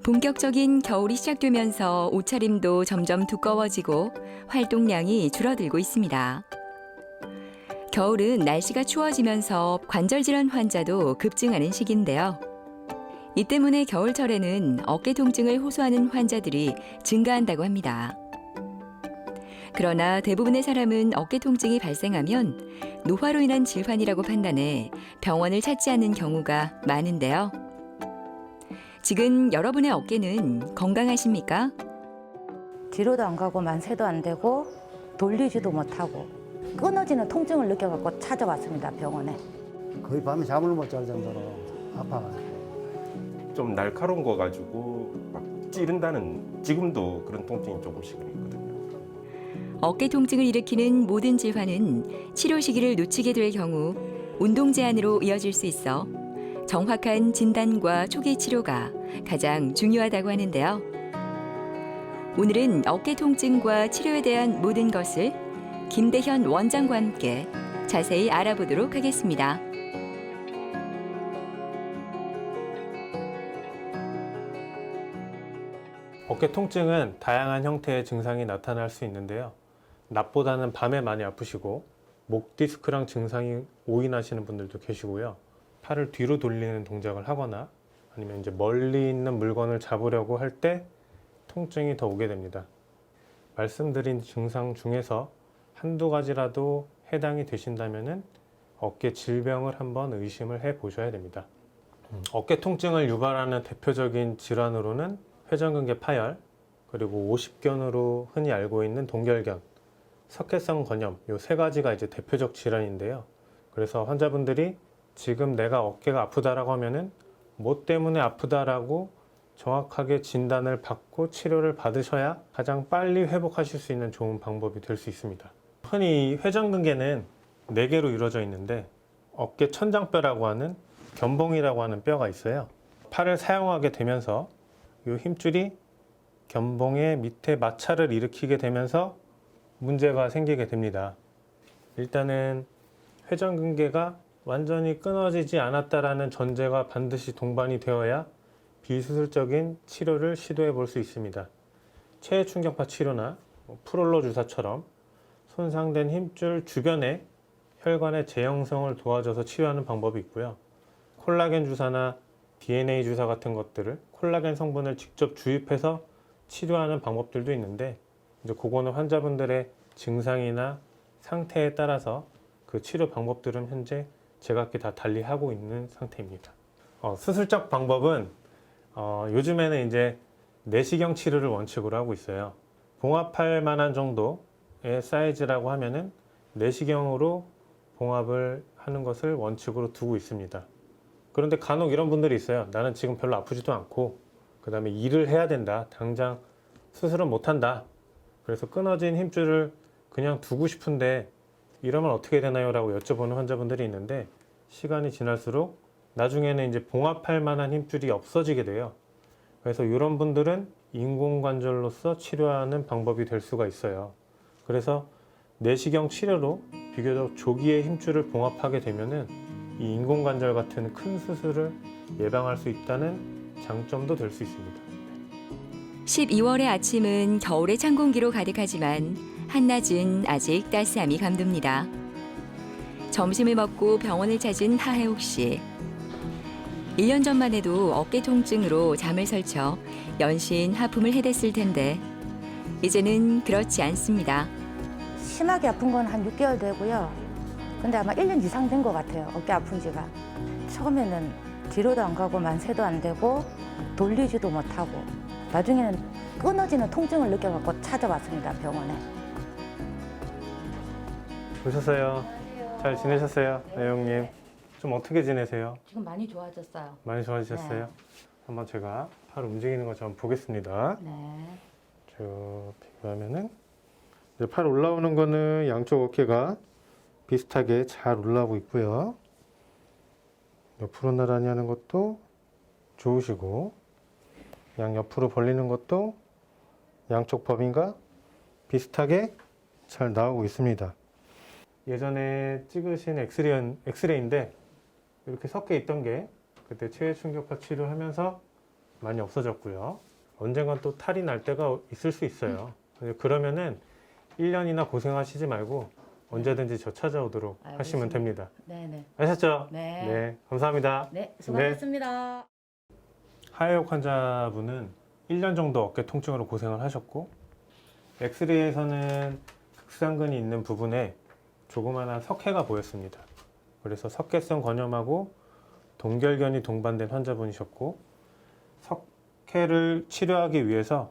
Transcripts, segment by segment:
본격적인 겨울이 시작되면서 옷차림도 점점 두꺼워지고 활동량이 줄어들고 있습니다. 겨울은 날씨가 추워지면서 관절 질환 환자도 급증하는 시기인데요. 이 때문에 겨울철에는 어깨 통증을 호소하는 환자들이 증가한다고 합니다. 그러나 대부분의 사람은 어깨 통증이 발생하면 노화로 인한 질환이라고 판단해 병원을 찾지 않는 경우가 많은데요. 지금 여러분의 어깨는 건강하십니까? 뒤로도 안 가고 만세도 안 되고 돌리지도 못하고 끊어지는 통증을 느껴갖고 찾아왔습니다, 병원에. 거의 밤에 잠을 못 잘 정도로 아파가지고. 좀 날카로운 거 가지고 막 찌른다는, 지금도 그런 통증이 조금씩은 있거든요. 어깨 통증을 일으키는 모든 질환은 치료 시기를 놓치게 될 경우 운동 제한으로 이어질 수 있어 정확한 진단과 초기 치료가 가장 중요하다고 하는데요. 오늘은 어깨 통증과 치료에 대한 모든 것을 김대현 원장과 함께 자세히 알아보도록 하겠습니다. 어깨 통증은 다양한 형태의 증상이 나타날 수 있는데요. 낮보다는 밤에 많이 아프시고 목 디스크랑 증상이 오인하시는 분들도 계시고요. 팔을 뒤로 돌리는 동작을 하거나 아니면 이제 멀리 있는 물건을 잡으려고 할 때 통증이 더 오게 됩니다. 말씀드린 증상 중에서 한두 가지라도 해당이 되신다면은 어깨 질병을 한번 의심을 해 보셔야 됩니다. 어깨 통증을 유발하는 대표적인 질환으로는 회전근개 파열, 그리고 오십견으로 흔히 알고 있는 동결견, 석회성 건염, 이 세 가지가 이제 대표적 질환인데요. 그래서 환자분들이 지금 내가 어깨가 아프다라고 하면은 뭐 때문에 아프다라고 정확하게 진단을 받고 치료를 받으셔야 가장 빨리 회복하실 수 있는 좋은 방법이 될 수 있습니다. 흔히 회전근개는 4개로 이루어져 있는데 어깨 천장뼈라고 하는 견봉이라고 하는 뼈가 있어요. 팔을 사용하게 되면서 이 힘줄이 견봉의 밑에 마찰을 일으키게 되면서 문제가 생기게 됩니다. 일단은 회전근개가 완전히 끊어지지 않았다라는 전제가 반드시 동반이 되어야 비수술적인 치료를 시도해 볼 수 있습니다. 체외 충격파 치료나 프롤로 주사처럼 손상된 힘줄 주변에 혈관의 재형성을 도와줘서 치료하는 방법이 있고요. 콜라겐 주사나 DNA 주사 같은 것들을 콜라겐 성분을 직접 주입해서 치료하는 방법들도 있는데 이제 그거는 환자분들의 증상이나 상태에 따라서 그 치료 방법들은 현재 제각기 다 달리 하고 있는 상태입니다. 수술적 방법은 요즘에는 이제 내시경 치료를 원칙으로 하고 있어요. 봉합할 만한 정도의 사이즈라고 하면은 내시경으로 봉합을 하는 것을 원칙으로 두고 있습니다. 그런데 간혹 이런 분들이 있어요. 나는 지금 별로 아프지도 않고 그 다음에 일을 해야 된다. 당장 수술은 못한다. 그래서 끊어진 힘줄을 그냥 두고 싶은데 이러면 어떻게 되나요? 라고 여쭤보는 환자분들이 있는데 시간이 지날수록 나중에는 이제 봉합할 만한 힘줄이 없어지게 돼요. 그래서 이런 분들은 인공관절로서 치료하는 방법이 될 수가 있어요. 그래서 내시경 치료로 비교적 조기에 힘줄을 봉합하게 되면은 이 인공관절 같은 큰 수술을 예방할 수 있다는 장점도 될 수 있습니다. 12월의 아침은 겨울의 찬 공기로 가득하지만 한낮은 아직 따스함이 감돕니다. 점심을 먹고 병원을 찾은 하혜옥 씨. 1년 전만 해도 어깨 통증으로 잠을 설쳐 연신 하품을 해댔을 텐데 이제는 그렇지 않습니다. 심하게 아픈 건 한 6개월 되고요. 근데 아마 1년 이상 된 것 같아요, 어깨 아픈 지가. 처음에는 뒤로도 안 가고 만세도 안 되고 돌리지도 못하고 나중에는 끊어지는 통증을 느껴갖고 찾아왔습니다, 병원에. 오셨어요. 잘 지내셨어요, 내용님? 좀 어떻게 지내세요? 지금 많이 좋아졌어요. 많이 좋아지셨어요? 네. 한번 제가 팔 움직이는 거 좀 보겠습니다. 네. 쭉 비교하면은 이제 팔 올라오는 거는 양쪽 어깨가 비슷하게 잘 올라오고 있고요. 옆으로 나란히 하는 것도 좋으시고 양 옆으로 벌리는 것도 양쪽 범위가 비슷하게 잘 나오고 있습니다. 예전에 찍으신 엑스레이인데 이렇게 섞여 있던 게 그때 체외 충격파 치료하면서 많이 없어졌고요. 언젠간 또 탈이 날 때가 있을 수 있어요. 그러면은 1년이나 고생하시지 말고 언제든지 저 찾아오도록 하시면 됩니다. 네네. 아셨죠? 네. 네, 감사합니다. 네, 수고하셨습니다. 하혈 환자분은 1년 정도 어깨 통증으로 고생을 하셨고, 엑스레이에서는 극상근이 있는 부분에 조그마한 석회가 보였습니다. 그래서 석회성 건염하고 동결견이 동반된 환자분이셨고, 석회를 치료하기 위해서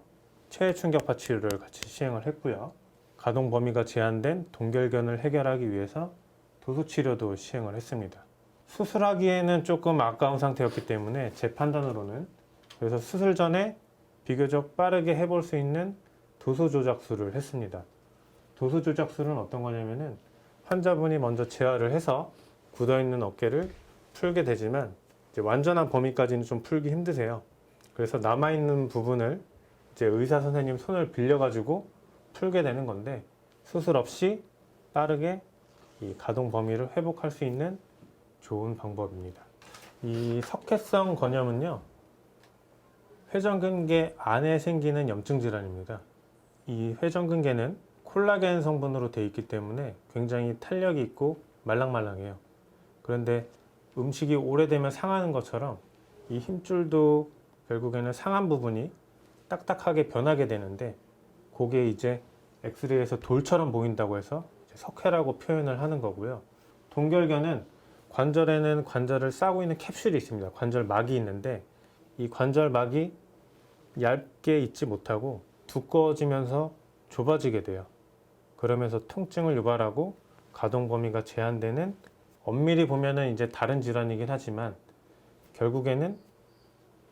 체해 충격파 치료를 같이 시행을 했고요. 가동 범위가 제한된 동결견을 해결하기 위해서 도수 치료도 시행을 했습니다. 수술하기에는 조금 아까운 상태였기 때문에 제 판단으로는, 그래서 수술 전에 비교적 빠르게 해볼 수 있는 도수 조작술을 했습니다. 도수 조작술은 어떤 거냐면은 환자분이 먼저 재활을 해서 굳어있는 어깨를 풀게 되지만 이제 완전한 범위까지는 좀 풀기 힘드세요. 그래서 남아있는 부분을 이제 의사 선생님 손을 빌려가지고 풀게 되는 건데, 수술 없이 빠르게 이 가동 범위를 회복할 수 있는 좋은 방법입니다. 이 석회성 건염은요, 회전근개 안에 생기는 염증 질환입니다. 이 회전근개는 콜라겐 성분으로 되어 있기 때문에 굉장히 탄력이 있고 말랑말랑해요. 그런데 음식이 오래되면 상하는 것처럼 이 힘줄도 결국에는 상한 부분이 딱딱하게 변하게 되는데, 그게 이제 엑스레이에서 돌처럼 보인다고 해서 석회라고 표현을 하는 거고요. 동결견은 관절에는 관절을 싸고 있는 캡슐이 있습니다. 관절막이 있는데 이 관절막이 얇게 있지 못하고 두꺼워지면서 좁아지게 돼요. 그러면서 통증을 유발하고 가동 범위가 제한되는, 엄밀히 보면은 이제 다른 질환이긴 하지만 결국에는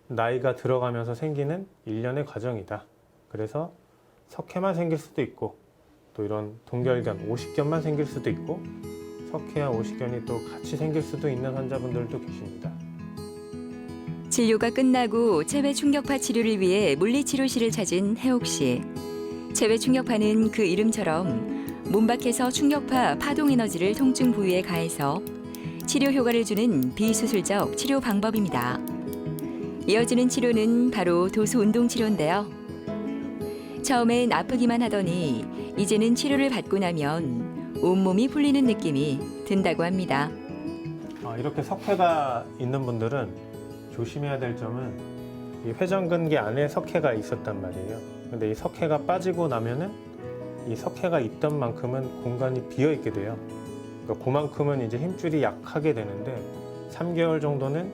나이가 들어가면서 생기는 일련의 과정이다. 그래서 석회만 생길 수도 있고, 또 이런 동결견, 오십견만 생길 수도 있고, 석회와 오십견이 또 같이 생길 수도 있는 환자분들도 계십니다. 진료가 끝나고 체외 충격파 치료를 위해 물리치료실을 찾은 해옥 씨. 체외 충격파는 그 이름처럼 몸밖에서 충격파 파동 에너지를 통증 부위에 가해서 치료 효과를 주는 비수술적 치료 방법입니다. 이어지는 치료는 바로 도수 운동 치료인데요. 처음엔 아프기만 하더니 이제는 치료를 받고 나면 온몸이 풀리는 느낌이 든다고 합니다. 이렇게 석회가 있는 분들은 조심해야 될 점은, 이 회전근개 안에 석회가 있었단 말이에요. 근데 이 석회가 빠지고 나면은 이 석회가 있던 만큼은 공간이 비어 있게 돼요. 그러니까 그만큼은 이제 힘줄이 약하게 되는데, 3개월 정도는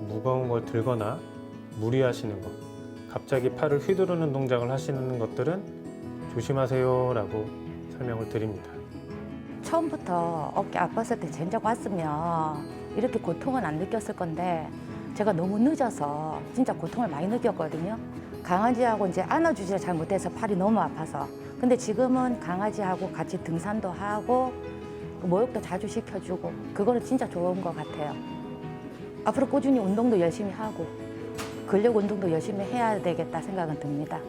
무거운 걸 들거나 무리하시는 것, 갑자기 팔을 휘두르는 동작을 하시는 것들은 조심하세요 라고 설명을 드립니다. 처음부터 어깨 아팠을 때 전적 왔으면 이렇게 고통은 안 느꼈을 건데, 제가 너무 늦어서 진짜 고통을 많이 느꼈거든요. 강아지하고 이제 안아주지를 잘 못해서 팔이 너무 아파서. 근데 지금은 강아지하고 같이 등산도 하고 목욕도 자주 시켜주고, 그거는 진짜 좋은 것 같아요. 앞으로 꾸준히 운동도 열심히 하고 근력 운동도 열심히 해야 되겠다 생각은 듭니다.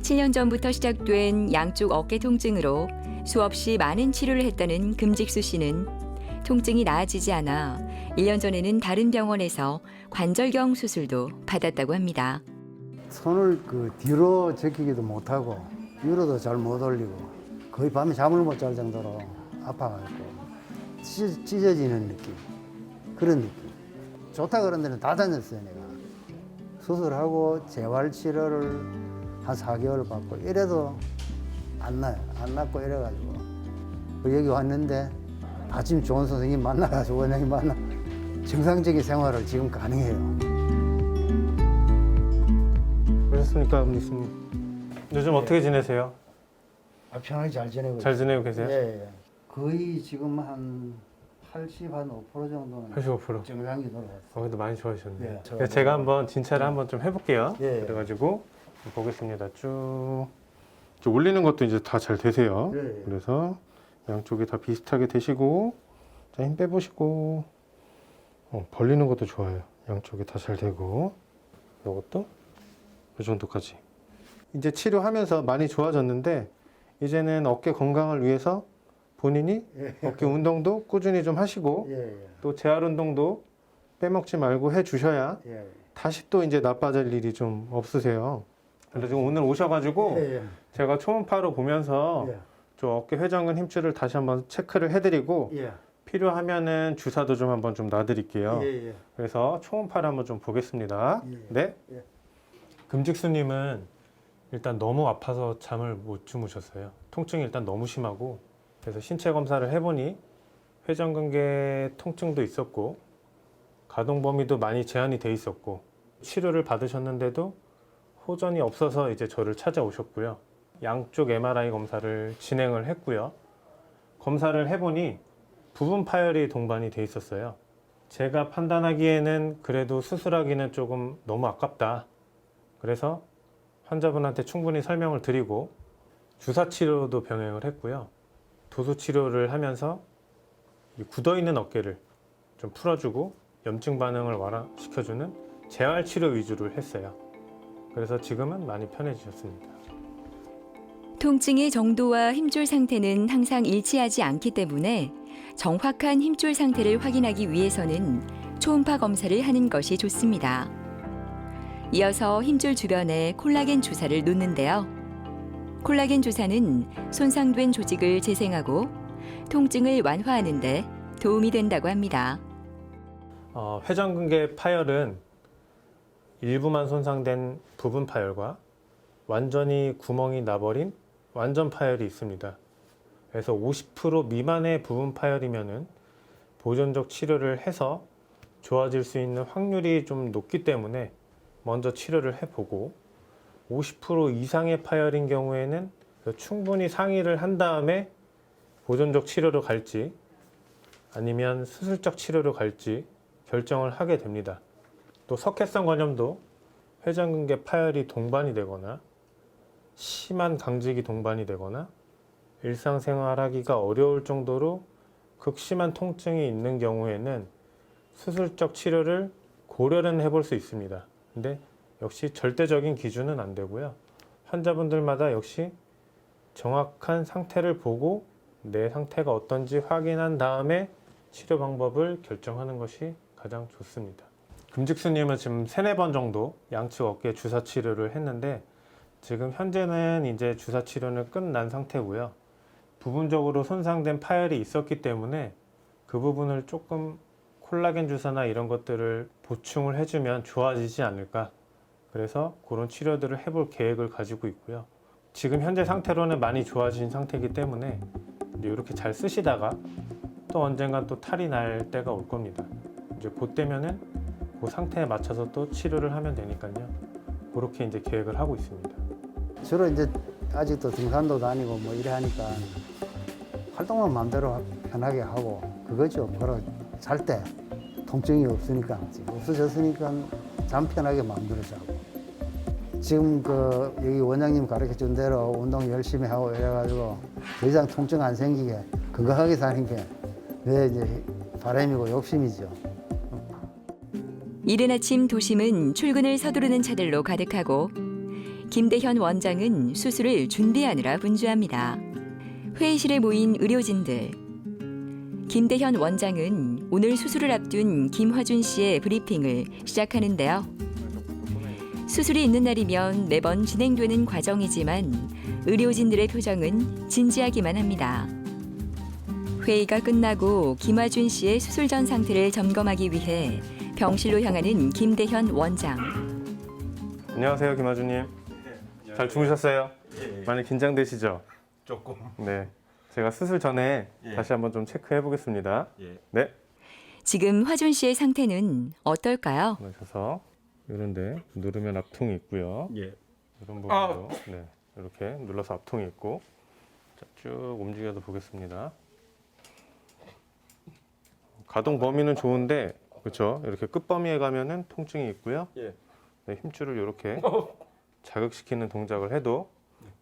7년 전부터 시작된 양쪽 어깨 통증으로 수없이 많은 치료를 했다는 금직수 씨는 통증이 나아지지 않아 1년 전에는 다른 병원에서 관절경 수술도 받았다고 합니다. 손을 그 뒤로 제끼기도 못하고 위로도 잘 못 올리고 거의 밤에 잠을 못 잘 정도로 아파가지고 찢어지는 느낌, 그런 느낌. 좋다 그런 데는 다 다녔어요. 내가 수술하고 재활치료를 한 4개월 받고 이래도 안 나요. 안 낫고 이래가지고 여기 왔는데 아침 좋은 선생님 만나가지고 원장님 만나 정상적인 생활을 지금 가능해요. 그러셨습니까, 교수님? 요즘 어떻게 지내세요? 편하게 잘 지내고 잘 있어요. 지내고 계세요? 예, 예. 거의 지금 한 80, 한 5% 정도는 85%. 정상이 돌아왔어요. 그래도 많이 좋아지셨네요. 예, 그래서 제가 한번 진찰을 한번 좀 해볼게요. 예. 그래가지고 보겠습니다. 쭉 올리는 것도 이제 다 잘 되세요. 예, 예. 그래서 양쪽이 다 비슷하게 되시고, 자, 힘 빼보시고, 벌리는 것도 좋아요. 양쪽이 다 잘 되고, 이것도 이 정도까지. 이제 치료하면서 많이 좋아졌는데, 이제는 어깨 건강을 위해서 본인이 어깨 운동도 꾸준히 좀 하시고, 예, 예. 또 재활 운동도 빼먹지 말고 해 주셔야 예. 다시 또 이제 나빠질 일이 좀 없으세요. 그래서 지금 오늘 오셔가지고 예, 제가 초음파로 보면서 예. 좀 어깨 회전근 힘줄을 다시 한번 체크를 해드리고 예. 필요하면은 주사도 좀 한번 좀 놔드릴게요. 예. 그래서 초음파를 한번 좀 보겠습니다. 예. 네. 예. 금직수님은 일단 너무 아파서 잠을 못 주무셨어요. 통증이 일단 너무 심하고 그래서 신체 검사를 해보니 회전근개 통증도 있었고 가동 범위도 많이 제한이 돼 있었고 치료를 받으셨는데도 호전이 없어서 이제 저를 찾아오셨고요. 양쪽 MRI 검사를 진행을 했고요. 검사를 해보니 부분 파열이 동반이 돼 있었어요. 제가 판단하기에는 그래도 수술하기는 조금 너무 아깝다. 그래서 환자분한테 충분히 설명을 드리고 주사 치료도 병행을 했고요. 도수 치료를 하면서 이 굳어있는 어깨를 좀 풀어주고 염증 반응을 완화시켜주는 재활 치료 위주로 했어요. 그래서 지금은 많이 편해지셨습니다. 통증의 정도와 힘줄 상태는 항상 일치하지 않기 때문에 정확한 힘줄 상태를 확인하기 위해서는 초음파 검사를 하는 것이 좋습니다. 이어서 힘줄 주변에 콜라겐 주사를 놓는데요. 콜라겐 주사는 손상된 조직을 재생하고 통증을 완화하는 데 도움이 된다고 합니다. 회전근개 파열은 일부만 손상된 부분 파열과 완전히 구멍이 나버린 완전 파열이 있습니다. 그래서 50% 미만의 부분 파열이면은 보존적 치료를 해서 좋아질 수 있는 확률이 좀 높기 때문에 먼저 치료를 해보고 50% 이상의 파열인 경우에는 충분히 상의를 한 다음에 보존적 치료로 갈지 아니면 수술적 치료로 갈지 결정을 하게 됩니다. 또 석회성 관염도 회전근개 파열이 동반이 되거나 심한 강직이 동반이 되거나 일상생활하기가 어려울 정도로 극심한 통증이 있는 경우에는 수술적 치료를 고려는 해볼 수 있습니다. 근데 역시 절대적인 기준은 안 되고요. 환자분들마다 역시 정확한 상태를 보고 내 상태가 어떤지 확인한 다음에 치료 방법을 결정하는 것이 가장 좋습니다. 금직수님은 지금 3-4번 정도 양측 어깨 주사 치료를 했는데 지금 현재는 이제 주사 치료는 끝난 상태고요. 부분적으로 손상된 파열이 있었기 때문에 그 부분을 조금 콜라겐 주사나 이런 것들을 보충을 해주면 좋아지지 않을까. 그래서 그런 치료들을 해볼 계획을 가지고 있고요. 지금 현재 상태로는 많이 좋아진 상태이기 때문에 이제 이렇게 잘 쓰시다가 또 언젠간 또 탈이 날 때가 올 겁니다. 이제 그때면은 그 상태에 맞춰서 또 치료를 하면 되니까요. 그렇게 이제 계획을 하고 있습니다. 주로 이제 아직도 등산도 다니고 뭐 이래 하니까 활동만 마음대로 편하게 하고 그거죠. 바로 잘 때 통증이 없으니까 없어졌으니까 잠 편하게 마음대로 자고 지금 그 여기 원장님 가르쳐 준 대로 운동 열심히 하고 이래가지고 더 이상 통증 안 생기게 건강하게 사는 게 내 이제 바람이고 욕심이죠. 이른 아침 도심은 출근을 서두르는 차들로 가득하고 김대현 원장은 수술을 준비하느라 분주합니다. 회의실에 모인 의료진들. 김대현 원장은 오늘 수술을 앞둔 김화준 씨의 브리핑을 시작하는데요. 수술이 있는 날이면 매번 진행되는 과정이지만 의료진들의 표정은 진지하기만 합니다. 회의가 끝나고 김화준 씨의 수술 전 상태를 점검하기 위해 병실로 향하는 김대현 원장. 안녕하세요, 김하주님. 잘 주무셨어요? 많이 긴장되시죠? 조금. 네. 제가 수술 전에 예. 다시 한번 좀 체크해 보겠습니다. 예. 네. 지금 화준 씨의 상태는 어떨까요? 그러셔서 이런데 누르면 압통이 있고요. 예. 이런 부분도 네, 이렇게 눌러서 압통이 있고 자, 쭉 움직여서 보겠습니다. 가동 범위는 좋은데 그렇죠? 이렇게 끝 범위에 가면은 통증이 있고요. 예. 네, 힘줄을 이렇게 자극시키는 동작을 해도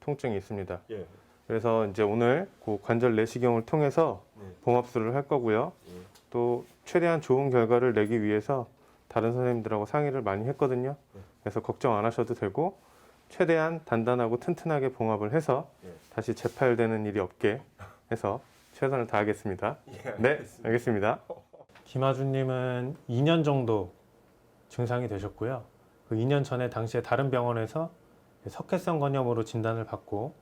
통증이 있습니다. 예. 그래서 이제 오늘 그 관절 내시경을 통해서 네. 봉합술을 할 거고요. 예. 또 최대한 좋은 결과를 내기 위해서 다른 선생님들하고 상의를 많이 했거든요. 네. 그래서 걱정 안 하셔도 되고 최대한 단단하고 튼튼하게 봉합을 해서 예. 다시 재파열되는 일이 없게 해서 최선을 다하겠습니다. 예, 네, 알겠습니다. 김하준님은 2년 정도 증상이 되셨고요. 그 2년 전에 당시에 다른 병원에서 석회성 건염으로 진단을 받고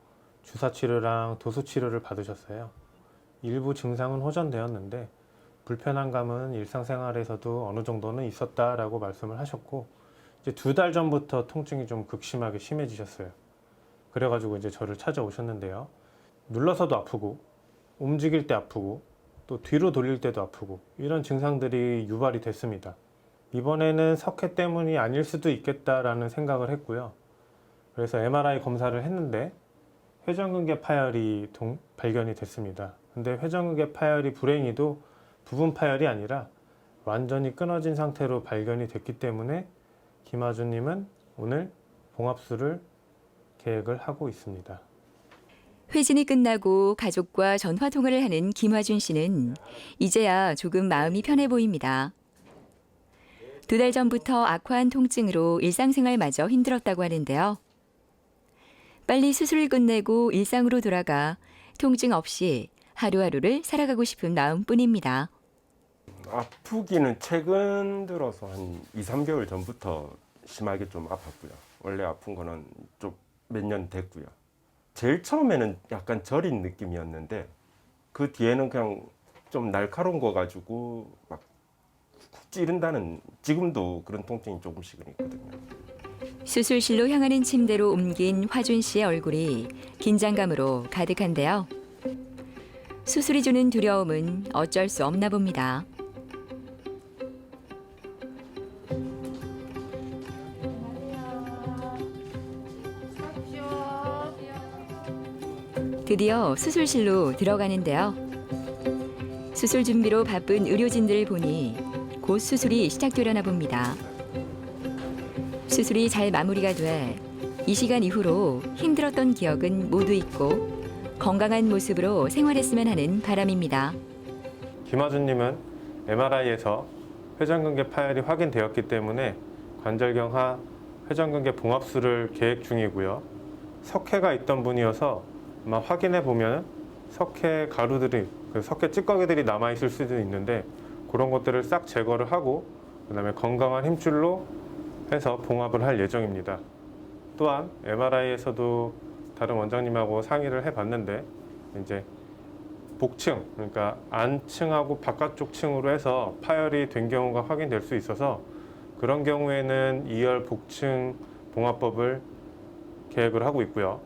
주사 치료랑 도수 치료를 받으셨어요. 일부 증상은 호전되었는데 불편한 감은 일상생활에서도 어느 정도는 있었다라고 말씀을 하셨고, 이제 2달 전부터 통증이 좀 극심하게 심해지셨어요. 그래가지고 이제 저를 찾아오셨는데요. 눌러서도 아프고, 움직일 때 아프고, 또 뒤로 돌릴 때도 아프고, 이런 증상들이 유발이 됐습니다. 이번에는 석회 때문이 아닐 수도 있겠다라는 생각을 했고요. 그래서 MRI 검사를 했는데 회전근개 파열이 발견이 됐습니다. 근데 회전근개 파열이 불행히도 부분 파열이 아니라 완전히 끊어진 상태로 발견이 됐기 때문에 김하준님은 오늘 봉합술을 계획을 하고 있습니다. 회진이 끝나고 가족과 전화통화를 하는 김화준 씨는 이제야 조금 마음이 편해 보입니다. 2달 전부터 악화한 통증으로 일상생활마저 힘들었다고 하는데요. 빨리 수술을 끝내고 일상으로 돌아가 통증 없이 하루하루를 살아가고 싶은 마음뿐입니다. 아프기는 최근 들어서 한 2, 3개월 전부터 심하게 좀 아팠고요. 원래 아픈 거는 좀 몇 년 됐고요. 제일 처음에는 약간 저린 느낌이었는데 그 뒤에는 그냥 좀 날카로운 거 가지고 막 찌른다는, 지금도 그런 통증이 조금씩은 있거든요. 수술실로 향하는 침대로 옮긴 화준 씨의 얼굴이 긴장감으로 가득한데요. 수술이 주는 두려움은 어쩔 수 없나 봅니다. 드디어 수술실로 들어가는데요. 수술 준비로 바쁜 의료진들을 보니 곧 수술이 시작되려나 봅니다. 수술이 잘 마무리가 돼 이 시간 이후로 힘들었던 기억은 모두 잊고 건강한 모습으로 생활했으면 하는 바람입니다. 김하준님은 MRI에서 회전근개 파열이 확인되었기 때문에 관절경화 회전근개 봉합술을 계획 중이고요. 석회가 있던 분이어서 아마 확인해 보면 석회 가루들이, 석회 찌꺼기들이 남아 있을 수도 있는데 그런 것들을 싹 제거를 하고 그다음에 건강한 힘줄로 해서 봉합을 할 예정입니다. 또한 MRI에서도 다른 원장님하고 상의를 해봤는데 이제 복층, 그러니까 안층하고 바깥쪽 층으로 해서 파열이 된 경우가 확인될 수 있어서 그런 경우에는 2열 복층 봉합법을 계획을 하고 있고요.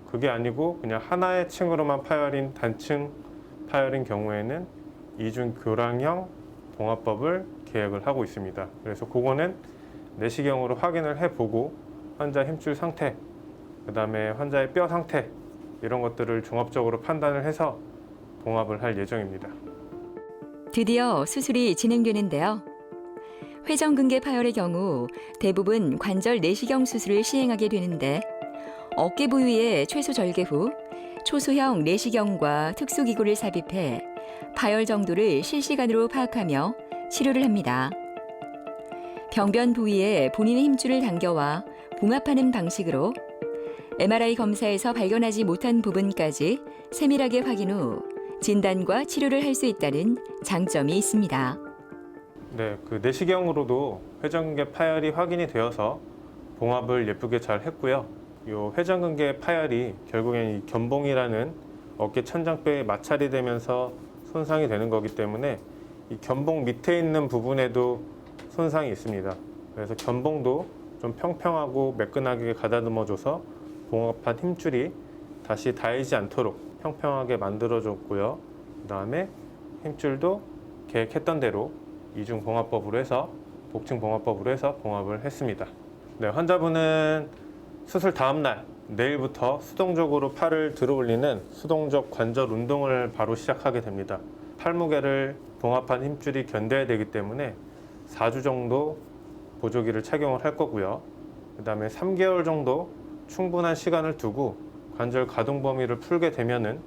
그게 아니고 그냥 하나의 층으로만 파열인 단층 파열인 경우에는 이중 교량형 봉합법을 계획을 하고 있습니다. 그래서 그거는 내시경으로 확인을 해보고 환자 힘줄 상태, 그 다음에 환자의 뼈 상태 이런 것들을 종합적으로 판단을 해서 봉합을 할 예정입니다. 드디어 수술이 진행되는데요. 회전근개 파열의 경우 대부분 관절 내시경 수술을 시행하게 되는데 어깨 부위의 최소 절개 후 초소형 내시경과 특수기구를 삽입해 파열 정도를 실시간으로 파악하며 치료를 합니다. 병변 부위에 본인의 힘줄을 당겨와 봉합하는 방식으로 MRI 검사에서 발견하지 못한 부분까지 세밀하게 확인 후 진단과 치료를 할 수 있다는 장점이 있습니다. 네, 그 내시경으로도 회전근개 파열이 확인이 되어서 봉합을 예쁘게 잘 했고요. 이 회전근개 파열이 결국엔 이 견봉이라는 어깨 천장뼈에 마찰이 되면서 손상이 되는 거기 때문에 이 견봉 밑에 있는 부분에도 손상이 있습니다. 그래서 견봉도 좀 평평하고 매끈하게 가다듬어줘서 봉합한 힘줄이 다시 닿이지 않도록 평평하게 만들어줬고요. 그 다음에 힘줄도 계획했던 대로 이중 봉합법으로 해서 복층 봉합법으로 해서 봉합을 했습니다. 네, 환자분은 수술 다음 날 내일부터 수동적으로 팔을 들어 올리는 수동적 관절 운동을 바로 시작하게 됩니다. 팔무게를 봉합한 힘줄이 견뎌야 되기 때문에 4주 정도 보조기를 착용을 할 거고요. 그 다음에 3개월 정도 충분한 시간을 두고 관절 가동 범위를 풀게 되면은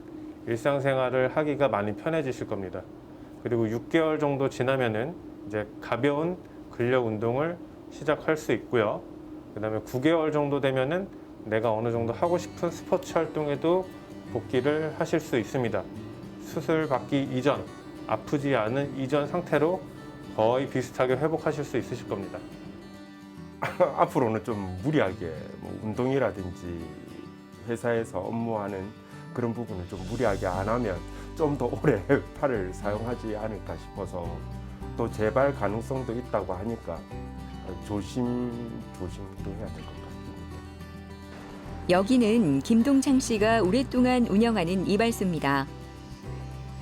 일상생활을 하기가 많이 편해지실 겁니다. 그리고 6개월 정도 지나면은 이제 가벼운 근력 운동을 시작할 수 있고요. 그 다음에 9개월 정도 되면은 내가 어느 정도 하고 싶은 스포츠 활동에도 복귀를 하실 수 있습니다. 수술 받기 이전, 아프지 않은 이전 상태로 거의 비슷하게 회복하실 수 있으실 겁니다. 앞으로는 좀 무리하게 뭐 운동이라든지 회사에서 업무하는 그런 부분을 좀 무리하게 안 하면 좀 더 오래 팔을 사용하지 않을까 싶어서 또 재발 가능성도 있다고 하니까 조심도 해야 될 것 같습니다. 여기는 김동창 씨가 오랫동안 운영하는 이발소입니다.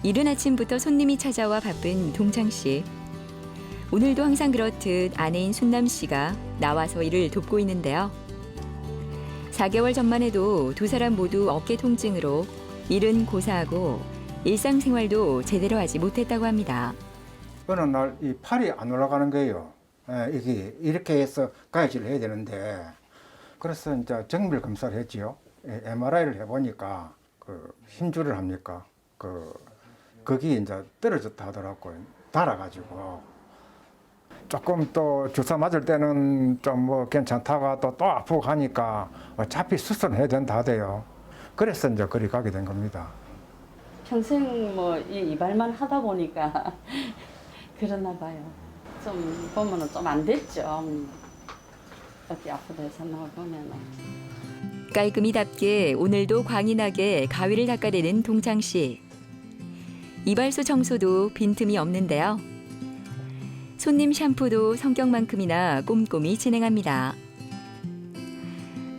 이른 아침부터 손님이 찾아와 바쁜 동창 씨. 오늘도 항상 그렇듯 아내인 순남 씨가 나와서 일을 돕고 있는데요. 4개월 전만 해도 두 사람 모두 어깨 통증으로 일은 고사하고 일상생활도 제대로 하지 못했다고 합니다. 어느 날 이 팔이 안 올라가는 거예요. 이게 이렇게 해서 가위질을 해야 되는데 그래서 이제 정밀 검사를 했지요. MRI를 해보니까 그 힘줄을 합니까? 거기 이제 떨어졌다 하더라고요. 달아가지고 조금 또 주사 맞을 때는 좀 뭐 괜찮다가 또 아프고 하니까 어차피 수술해야 된다 하대요. 그래서 이제 그리 가게 된 겁니다. 평생 뭐 이발만 하다 보니까 그러나 봐요. 좀 보면은 좀 안 됐죠. 어깨 아프다 해서 나와보면은. 깔끔히답게 오늘도 광인하게 가위를 닦아대는 동창 씨. 이발소 청소도 빈틈이 없는데요. 손님 샴푸도 성격만큼이나 꼼꼼히 진행합니다.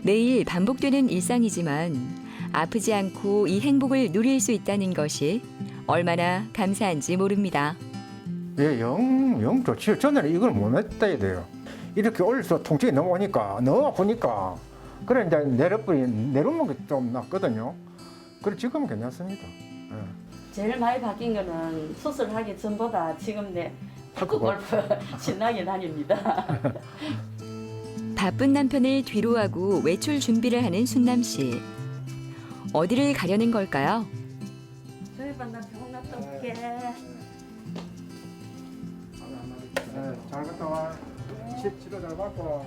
매일 반복되는 일상이지만 아프지 않고 이 행복을 누릴 수 있다는 것이 얼마나 감사한지 모릅니다. 예, 영 좋지요. 전에는 이걸 못 했다야 돼요. 이렇게 올려서 통증이 너무 오니까, 너무 아프니까. 그래, 이제 내려오는 게 좀 낫거든요. 그래, 지금은 괜찮습니다. 예. 제일 많이 바뀐 거는 수술하기 전보다 지금 내 탁구 골프 신나게 다닙니다. 바쁜 남편을 뒤로하고 외출 준비를 하는 순남 씨. 어디를 가려는 걸까요? 저희 반나 병 갔다 올게. 잘 갔다 와. 치료 잘 받고.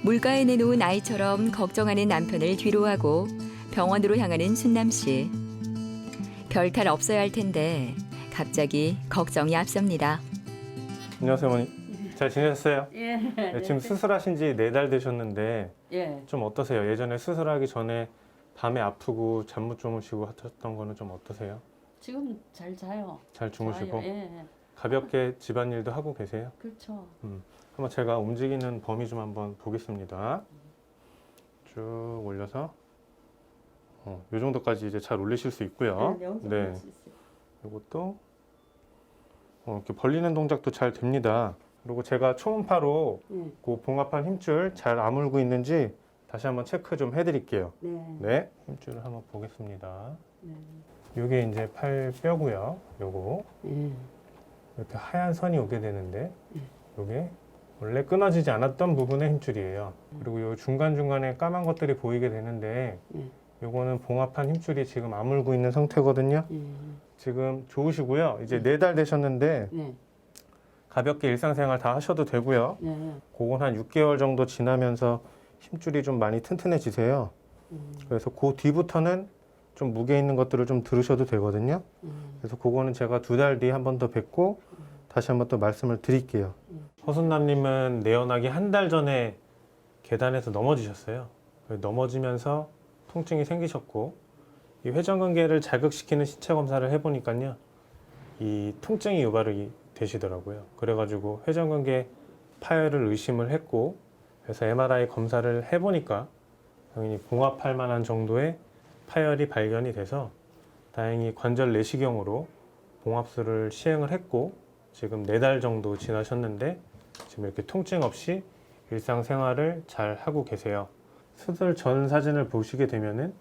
물가에 내놓은 아이처럼 걱정하는 남편을 뒤로하고 병원으로 향하는 순남 씨. 별탈 없어야 할 텐데 갑자기 걱정이 앞섭니다. 안녕하세요, 어머니. 잘 지내셨어요? 예. 네, 지금 수술하신 지 4달 되셨는데 예. 좀 어떠세요? 예전에 수술하기 전에 밤에 아프고 잠 못 주무시고 하셨던 거는 좀 어떠세요? 지금 잘 자요. 잘 주무시고 좋아요. 예. 가볍게 집안일도 하고 계세요? 그렇죠. 한번 제가 움직이는 범위 좀 한번 보겠습니다. 쭉 올려서 이 정도까지 이제 잘 올리실 수 있고요. 네. 이것도 이렇게 벌리는 동작도 잘 됩니다. 그리고 제가 초음파로 네. 그 봉합한 힘줄 잘 아물고 있는지 다시 한번 체크 좀 해드릴게요. 네. 네, 힘줄을 한번 보겠습니다. 네. 이게 이제 팔 뼈고요. 요거 예. 이렇게 하얀 선이 오게 되는데 이게 원래 끊어지지 않았던 부분의 힘줄이에요. 그리고 요 중간중간에 까만 것들이 보이게 되는데 요거는 봉합한 힘줄이 지금 아물고 있는 상태거든요. 지금 좋으시고요. 이제 4달 되셨는데 네. 가볍게 일상생활 다 하셔도 되고요. 네. 그건 한 6개월 정도 지나면서 힘줄이 좀 많이 튼튼해지세요. 그래서 그 뒤부터는 좀 무게 있는 것들을 좀 들으셔도 되거든요. 그래서 그거는 제가 2달 뒤에 한 번 더 뵙고 다시 한번 또 말씀을 드릴게요. 허순남님은 내원하기 1달 전에 계단에서 넘어지셨어요. 넘어지면서 통증이 생기셨고 이 회전근개를 자극시키는 신체 검사를 해보니까요. 이 통증이 유발이 되시더라고요. 그래가지고 회전근개 파열을 의심을 했고 그래서 MRI 검사를 해보니까 당연히 봉합할 만한 정도의 파열이 발견이 돼서 다행히 관절 내시경으로 봉합술을 시행을 했고 지금 4달 정도 지나셨는데 지금 이렇게 통증 없이 일상생활을 잘 하고 계세요. 수술 전 사진을 보시게 되면은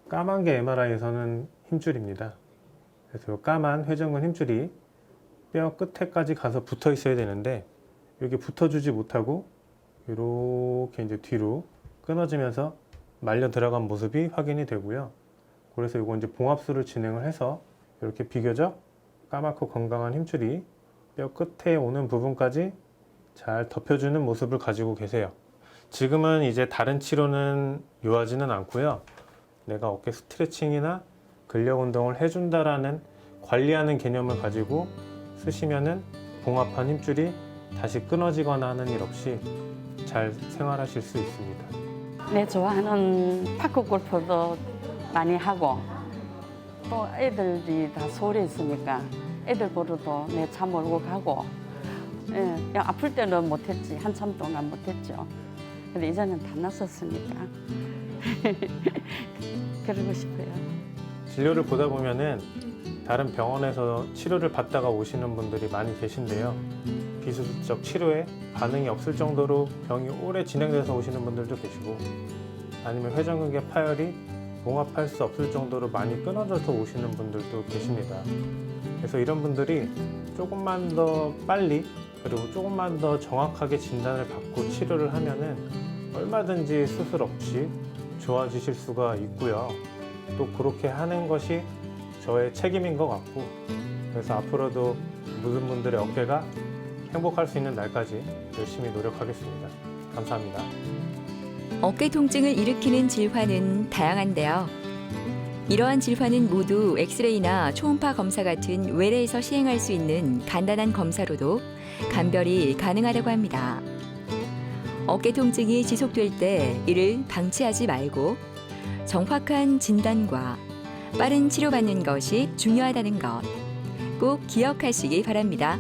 까만 게 MRI에서는 힘줄입니다. 그래서 이 까만 회전근 힘줄이 뼈 끝에까지 가서 붙어 있어야 되는데 여기 붙어주지 못하고 이렇게 이제 뒤로 끊어지면서 말려 들어간 모습이 확인이 되고요. 그래서 이거 이제 봉합술을 진행을 해서 이렇게 비교적 까맣고 건강한 힘줄이 뼈 끝에 오는 부분까지 잘 덮여주는 모습을 가지고 계세요. 지금은 이제 다른 치료는 요하지는 않고요. 내가 어깨 스트레칭이나 근력 운동을 해준다라는 관리하는 개념을 가지고 쓰시면은 봉합한 힘줄이 다시 끊어지거나 하는 일 없이 잘 생활하실 수 있습니다. 내 좋아하는 파크 골프도 많이 하고 또 애들이 다 서울에 있으니까 애들 보러도 내 차 몰고 가고 예, 아플 때는 못했지. 한참 동안 못했죠. 근데 이제는 다 났었으니까 그러고 싶어요. 진료를 보다 보면은 다른 병원에서 치료를 받다가 오시는 분들이 많이 계신데요. 비수술적 치료에 반응이 없을 정도로 병이 오래 진행돼서 오시는 분들도 계시고 아니면 회전근개 파열이 봉합할 수 없을 정도로 많이 끊어져서 오시는 분들도 계십니다. 그래서 이런 분들이 조금만 더 빨리 그리고 조금만 더 정확하게 진단을 받고 치료를 하면은 얼마든지 수술 없이 좋아지실 수가 있고요. 또 그렇게 하는 것이 저의 책임인 것 같고 그래서 앞으로도 모든 분들의 어깨가 행복할 수 있는 날까지 열심히 노력하겠습니다. 감사합니다. 어깨 통증을 일으키는 질환은 다양한데요. 이러한 질환은 모두 엑스레이나 초음파 검사 같은 외래에서 시행할 수 있는 간단한 검사로도 감별이 가능하다고 합니다. 어깨 통증이 지속될 때 이를 방치하지 말고 정확한 진단과 빠른 치료받는 것이 중요하다는 것 꼭 기억하시기 바랍니다.